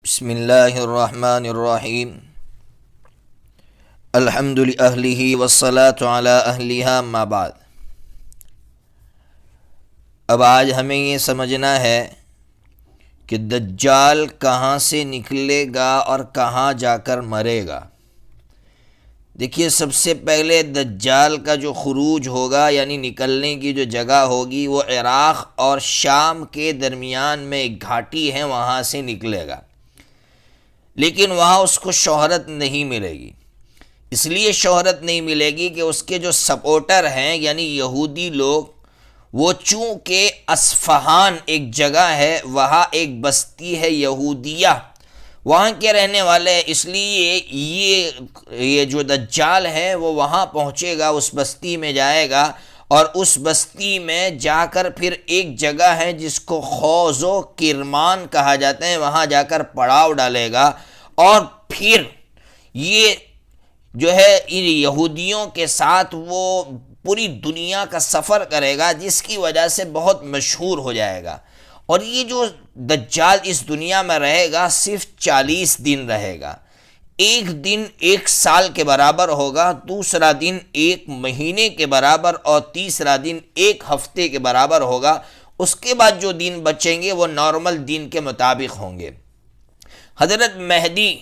بسم اللہ الرحمن الرحیم الحمد للہ والصلاة علی اہلہا ما بعد۔ اب آج ہمیں یہ سمجھنا ہے کہ دجال کہاں سے نکلے گا اور کہاں جا کر مرے گا۔ دیکھیے، سب سے پہلے دجال کا جو خروج ہوگا یعنی نکلنے کی جو جگہ ہوگی وہ عراق اور شام کے درمیان میں ایک گھاٹی ہے، وہاں سے نکلے گا، لیکن وہاں اس کو شہرت نہیں ملے گی۔ اس لیے شہرت نہیں ملے گی کہ اس کے جو سپورٹر ہیں یعنی یہودی لوگ، وہ چونکہ اصفہان ایک جگہ ہے، وہاں ایک بستی ہے یہودیہ، وہاں کے رہنے والے، اس لیے یہ جو دجال ہے وہ وہاں پہنچے گا، اس بستی میں جائے گا، اور اس بستی میں جا کر پھر ایک جگہ ہے جس کو خوض و کرمان کہا جاتا ہے، وہاں جا کر پڑاؤ ڈالے گا، اور پھر یہ جو ہے ان یہودیوں کے ساتھ وہ پوری دنیا کا سفر کرے گا، جس کی وجہ سے بہت مشہور ہو جائے گا۔ اور یہ جو دجال اس دنیا میں رہے گا صرف 40 دن رہے گا۔ ایک دن 1 سال کے برابر ہوگا، دوسرا دن 1 مہینے کے برابر، اور تیسرا دن 1 ہفتے کے برابر ہوگا۔ اس کے بعد جو دن بچیں گے وہ نارمل دن کے مطابق ہوں گے۔ حضرت مہدی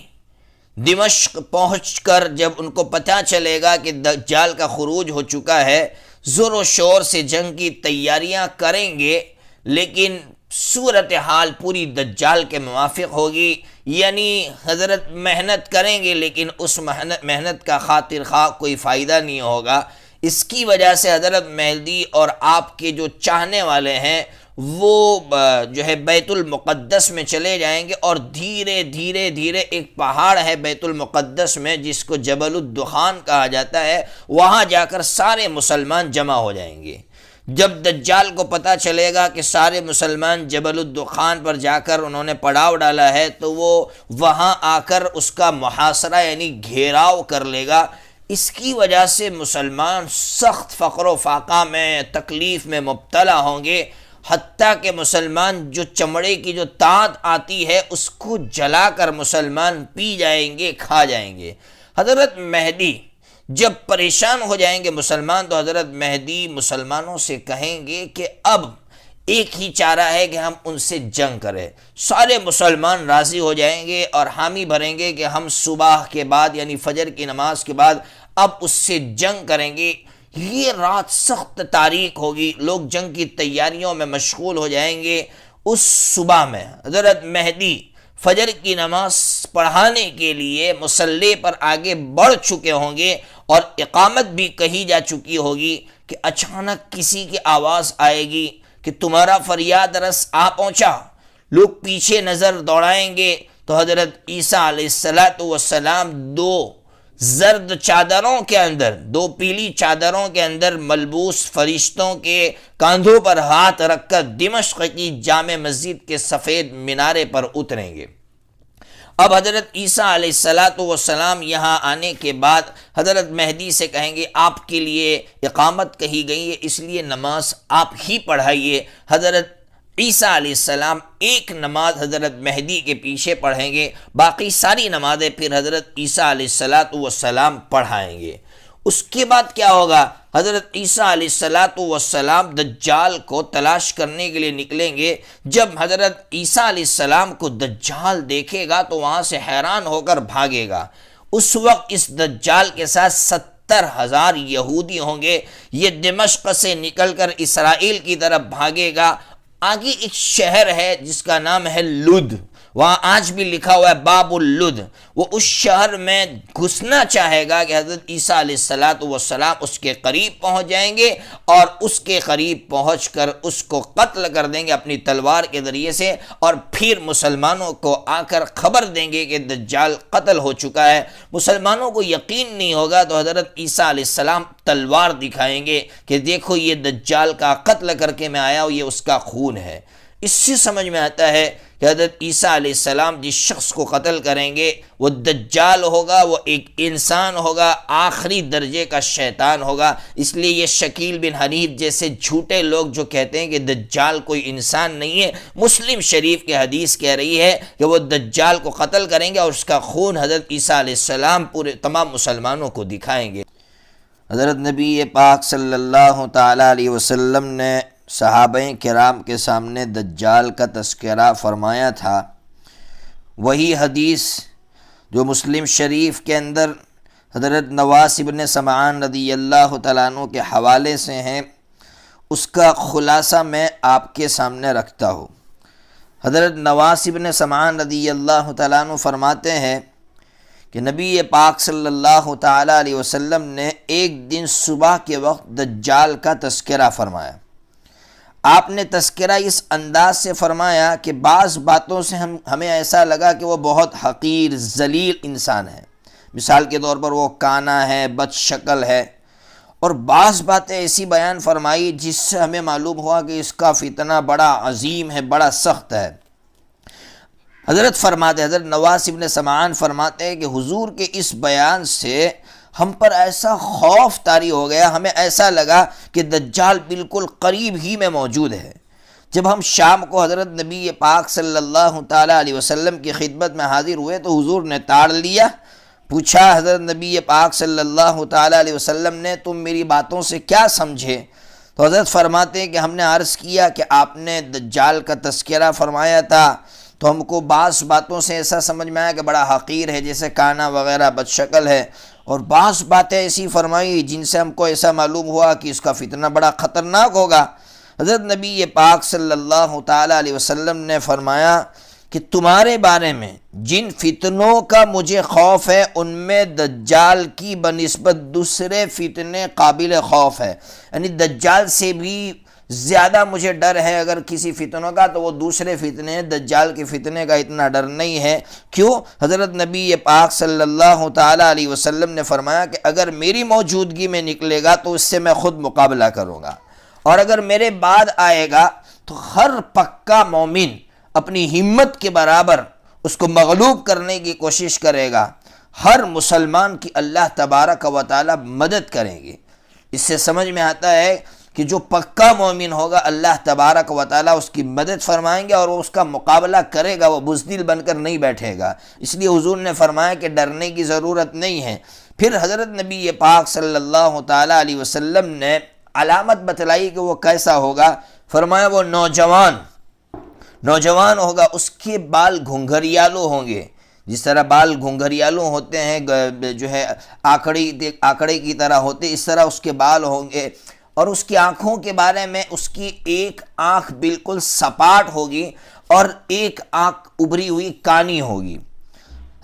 دمشق پہنچ کر جب ان کو پتہ چلے گا کہ دجال کا خروج ہو چکا ہے، زور و شور سے جنگ کی تیاریاں کریں گے، لیکن صورتحال پوری دجال کے موافق ہوگی، یعنی حضرت محنت کریں گے لیکن اس محنت کا خاطر خواہ کوئی فائدہ نہیں ہوگا۔ اس کی وجہ سے حضرت مہدی اور آپ کے جو چاہنے والے ہیں وہ جو ہے بیت المقدس میں چلے جائیں گے، اور دھیرے دھیرے ایک پہاڑ ہے بیت المقدس میں جس کو جبل الدخان کہا جاتا ہے، وہاں جا کر سارے مسلمان جمع ہو جائیں گے۔ جب دجال کو پتہ چلے گا کہ سارے مسلمان جبل الدخان پر جا کر انہوں نے پڑاؤ ڈالا ہے، تو وہ وہاں آ کر اس کا محاصرہ یعنی گھیراؤ کر لے گا۔ اس کی وجہ سے مسلمان سخت فقر و فاقہ میں، تکلیف میں مبتلا ہوں گے، حتیٰ کہ مسلمان جو چمڑے کی جو تانت آتی ہے اس کو جلا کر مسلمان پی جائیں گے، کھا جائیں گے۔ حضرت مہدی جب پریشان ہو جائیں گے مسلمان، تو حضرت مہدی مسلمانوں سے کہیں گے کہ اب ایک ہی چارہ ہے کہ ہم ان سے جنگ کریں۔ سارے مسلمان راضی ہو جائیں گے اور حامی بھریں گے کہ ہم صبح کے بعد یعنی فجر کی نماز کے بعد اب اس سے جنگ کریں گے۔ یہ رات سخت تاریک ہوگی، لوگ جنگ کی تیاریوں میں مشغول ہو جائیں گے۔ اس صبح میں حضرت مہدی فجر کی نماز پڑھانے کے لیے مصلی پر آگے بڑھ چکے ہوں گے، اور اقامت بھی کہی جا چکی ہوگی کہ اچانک کسی کی آواز آئے گی کہ تمہارا فریاد رس آ پہنچا۔ لوگ پیچھے نظر دوڑائیں گے تو حضرت عیسیٰ علیہ السلام 2 زرد چادروں کے اندر، 2 پیلی چادروں کے اندر ملبوس فرشتوں کے کاندھوں پر ہاتھ رکھ کر دمشق کی جامع مسجد کے سفید مینارے پر اتریں گے۔ اب حضرت عیسیٰ علیہ السلام یہاں آنے کے بعد حضرت مہدی سے کہیں گے آپ کے لیے اقامت کہی گئی ہے، اس لیے نماز آپ ہی پڑھائیے۔ حضرت عیسیٰ علیہ السلام ایک نماز حضرت مہدی کے پیچھے پڑھیں گے، باقی ساری نمازیں پھر حضرت عیسیٰ علیہ السلام پڑھائیں گے۔ اس کے بعد کیا ہوگا؟ حضرت عیسیٰ علیہ السلام دجال کو تلاش کرنے کے لیے نکلیں گے۔ جب حضرت عیسیٰ علیہ السلام کو دجال دیکھے گا تو وہاں سے حیران ہو کر بھاگے گا۔ اس وقت اس دجال کے ساتھ 70,000 یہودی ہوں گے۔ یہ دمشق سے نکل کر اسرائیل کی طرف بھاگے گا۔ آگے ایک شہر ہے جس کا نام ہے لد، وہاں آج بھی لکھا ہوا ہے باب اللد۔ وہ اس شہر میں گھسنا چاہے گا کہ حضرت عیسیٰ علیہ السلام اس کے قریب پہنچ جائیں گے، اور اس کے قریب پہنچ کر اس کو قتل کر دیں گے اپنی تلوار کے ذریعے سے، اور پھر مسلمانوں کو آ کر خبر دیں گے کہ دجال قتل ہو چکا ہے۔ مسلمانوں کو یقین نہیں ہوگا تو حضرت عیسیٰ علیہ السلام تلوار دکھائیں گے کہ دیکھو یہ دجال کا قتل کر کے میں آیا ہوں، یہ اس کا خون ہے۔ اس سے سمجھ میں آتا ہے کہ حضرت عیسیٰ علیہ السلام جس شخص کو قتل کریں گے وہ دجال ہوگا، وہ ایک انسان ہوگا، آخری درجے کا شیطان ہوگا۔ اس لیے یہ شکیل بن حنیف جیسے جھوٹے لوگ جو کہتے ہیں کہ دجال کوئی انسان نہیں ہے، مسلم شریف کی حدیث کہہ رہی ہے کہ وہ دجال کو قتل کریں گے اور اس کا خون حضرت عیسیٰ علیہ السلام پورے تمام مسلمانوں کو دکھائیں گے۔ حضرت نبی پاک صلی اللہ تعالیٰ علیہ وسلم نے صحابہ کرام کے سامنے دجال کا تذکرہ فرمایا تھا۔ وہی حدیث جو مسلم شریف کے اندر حضرت نواس بن سمعان رضی اللہ تعالیٰ عنہ کے حوالے سے ہیں، اس کا خلاصہ میں آپ کے سامنے رکھتا ہوں۔ حضرت نواس بن سمعان رضی اللہ تعالیٰ عنہ فرماتے ہیں کہ نبی پاک صلی اللہ تعالیٰ علیہ وسلم نے ایک دن صبح کے وقت دجال کا تذکرہ فرمایا۔ آپ نے تذکرہ اس انداز سے فرمایا کہ بعض باتوں سے ہمیں ایسا لگا کہ وہ بہت حقیر ذلیل انسان ہے، مثال کے طور پر وہ کانا ہے، بد شکل ہے، اور بعض باتیں ایسی بیان فرمائی جس سے ہمیں معلوم ہوا کہ اس کا فتنہ بڑا عظیم ہے، بڑا سخت ہے۔ حضرت نواس بن سمعان فرماتے ہیں کہ حضور کے اس بیان سے ہم پر ایسا خوف طاری ہو گیا، ہمیں ایسا لگا کہ دجال بالکل قریب ہی میں موجود ہے۔ جب ہم شام کو حضرت نبی پاک صلی اللہ تعالیٰ علیہ وسلم کی خدمت میں حاضر ہوئے تو حضور نے تاڑ لیا، پوچھا حضرت نبی پاک صلی اللہ تعالیٰ علیہ وسلم نے تم میری باتوں سے کیا سمجھے؟ تو حضرت فرماتے ہیں کہ ہم نے عرض کیا کہ آپ نے دجال کا تذکرہ فرمایا تھا تو ہم کو بعض باتوں سے ایسا سمجھ میں آیا کہ بڑا حقیر ہے، جیسے کانا وغیرہ، بد شکل ہے، اور بعض باتیں ایسی فرمائی جن سے ہم کو ایسا معلوم ہوا کہ اس کا فتنہ بڑا خطرناک ہوگا۔ حضرت نبی پاک صلی اللہ تعالیٰ علیہ وسلم نے فرمایا کہ تمہارے بارے میں جن فتنوں کا مجھے خوف ہے ان میں دجال کی بنسبت دوسرے فتنے قابل خوف ہے، یعنی دجال سے بھی زیادہ مجھے ڈر ہے اگر کسی فتنوں کا تو وہ دوسرے فتنے ہیں، دجال کے فتنے کا اتنا ڈر نہیں ہے۔ کیوں؟ حضرت نبی پاک صلی اللہ تعالیٰ علیہ وسلم نے فرمایا کہ اگر میری موجودگی میں نکلے گا تو اس سے میں خود مقابلہ کروں گا، اور اگر میرے بعد آئے گا تو ہر پکا مومن اپنی ہمت کے برابر اس کو مغلوب کرنے کی کوشش کرے گا، ہر مسلمان کی اللہ تبارک و تعالیٰ مدد کریں گے۔ اس سے سمجھ میں آتا ہے کہ جو پکا مومن ہوگا اللہ تبارک و تعالیٰ اس کی مدد فرمائیں گے اور وہ اس کا مقابلہ کرے گا، وہ بزدل بن کر نہیں بیٹھے گا۔ اس لیے حضور نے فرمایا کہ ڈرنے کی ضرورت نہیں ہے۔ پھر حضرت نبی پاک صلی اللہ تعالیٰ علیہ وسلم نے علامت بتلائی کہ وہ کیسا ہوگا۔ فرمایا وہ نوجوان ہوگا، اس کے بال گھنگھریالو ہوں گے، جس طرح بال گھنگھریالو ہوتے ہیں، جو ہے آکڑے کی طرح ہوتے، اس طرح اس کے بال ہوں گے، اور اس کی آنکھوں کے بارے میں اس کی ایک آنکھ بالکل سپاٹ ہوگی اور ایک آنکھ ابری ہوئی کانی ہوگی۔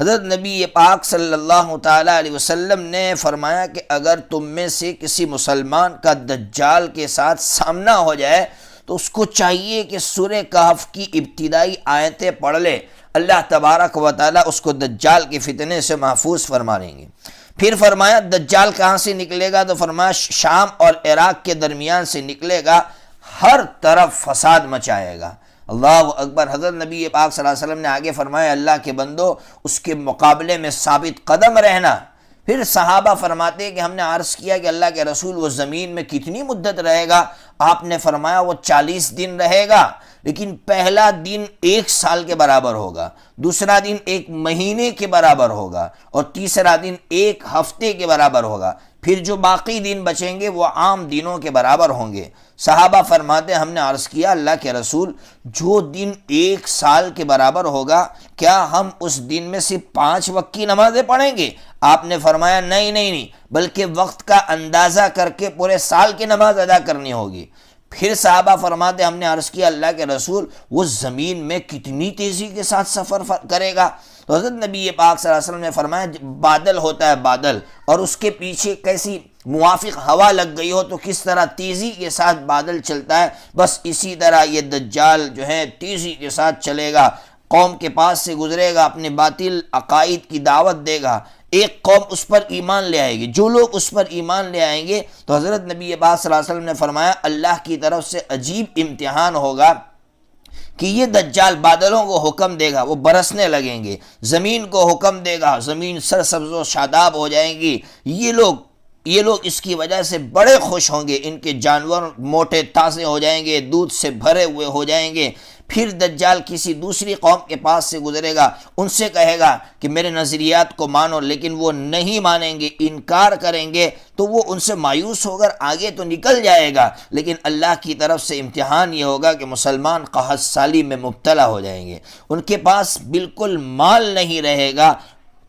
حضرت نبی پاک صلی اللہ تعالیٰ علیہ وسلم نے فرمایا کہ اگر تم میں سے کسی مسلمان کا دجال کے ساتھ سامنا ہو جائے تو اس کو چاہیے کہ سورہ کہف کی ابتدائی آیتیں پڑھ لے، اللہ تبارک و تعالیٰ اس کو دجال کے فتنے سے محفوظ فرما لیں گے۔ پھر فرمایا دجال کہاں سے نکلے گا؟ تو فرمایا شام اور عراق کے درمیان سے نکلے گا، ہر طرف فساد مچائے گا۔ اللہ اکبر۔ حضرت نبی پاک صلی اللہ علیہ وسلم نے آگے فرمایا اللہ کے بندو اس کے مقابلے میں ثابت قدم رہنا۔ پھر صحابہ فرماتے ہیں کہ ہم نے عرض کیا کہ اللہ کے رسول وہ زمین میں کتنی مدت رہے گا؟ آپ نے فرمایا وہ 40 دن رہے گا، لیکن پہلا دن 1 سال کے برابر ہوگا، دوسرا دن 1 مہینے کے برابر ہوگا، اور تیسرا دن 1 ہفتے کے برابر ہوگا، پھر جو باقی دن بچیں گے وہ عام دنوں کے برابر ہوں گے۔ صحابہ فرماتے ہم نے عرض کیا اللہ کے رسول جو دن 1 سال کے برابر ہوگا کیا ہم اس دن میں صرف 5 وقت کی نمازیں پڑھیں گے؟ آپ نے فرمایا نہیں، بلکہ وقت کا اندازہ کر کے پورے سال کی نماز ادا کرنی ہوگی۔ پھر صحابہ فرماتے ہم نے عرض کیا اللہ کے رسول وہ زمین میں کتنی تیزی کے ساتھ سفر کرے گا؟ تو حضرت نبی پاک صلی اللہ علیہ وسلم نے فرمایا بادل ہوتا ہے بادل، اور اس کے پیچھے کیسی موافق ہوا لگ گئی ہو تو کس طرح تیزی کے ساتھ بادل چلتا ہے، بس اسی طرح یہ دجال جو ہے تیزی کے ساتھ چلے گا، قوم کے پاس سے گزرے گا، اپنے باطل عقائد کی دعوت دے گا، ایک قوم اس پر ایمان لے آئے گی، جو لوگ اس پر ایمان لے آئیں گے تو حضرت نبی پاک صلی اللہ علیہ وسلم نے فرمایا اللہ کی طرف سے عجیب امتحان ہوگا کہ یہ دجال بادلوں کو حکم دے گا، وہ برسنے لگیں گے، زمین کو حکم دے گا، زمین سرسبز و شاداب ہو جائیں گی، یہ لوگ اس کی وجہ سے بڑے خوش ہوں گے، ان کے جانور موٹے تازے ہو جائیں گے، دودھ سے بھرے ہوئے ہو جائیں گے۔ پھر دجال کسی دوسری قوم کے پاس سے گزرے گا، ان سے کہے گا کہ میرے نظریات کو مانو، لیکن وہ نہیں مانیں گے، انکار کریں گے، تو وہ ان سے مایوس ہو کر آگے تو نکل جائے گا، لیکن اللہ کی طرف سے امتحان یہ ہوگا کہ مسلمان قحط سالی میں مبتلا ہو جائیں گے، ان کے پاس بالکل مال نہیں رہے گا،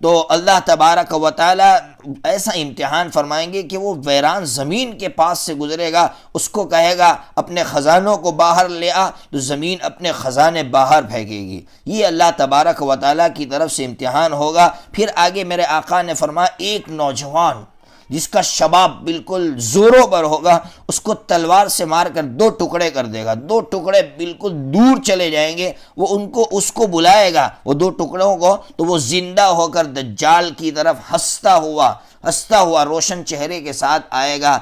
تو اللہ تبارک و تعالی ایسا امتحان فرمائیں گے کہ وہ ویران زمین کے پاس سے گزرے گا، اس کو کہے گا اپنے خزانوں کو باہر لے آ، تو زمین اپنے خزانے باہر پھینکے گی۔ یہ اللہ تبارک و تعالی کی طرف سے امتحان ہوگا۔ پھر آگے میرے آقا نے فرمایا ایک نوجوان جس کا شباب بالکل زوروں پر ہوگا، اس کو تلوار سے مار کر دو ٹکڑے کر دے گا، دو ٹکڑے بالکل دور چلے جائیں گے، وہ اس کو بلائے گا، وہ دو ٹکڑوں کو، تو وہ زندہ ہو کر دجال کی طرف ہنستا ہوا روشن چہرے کے ساتھ آئے گا،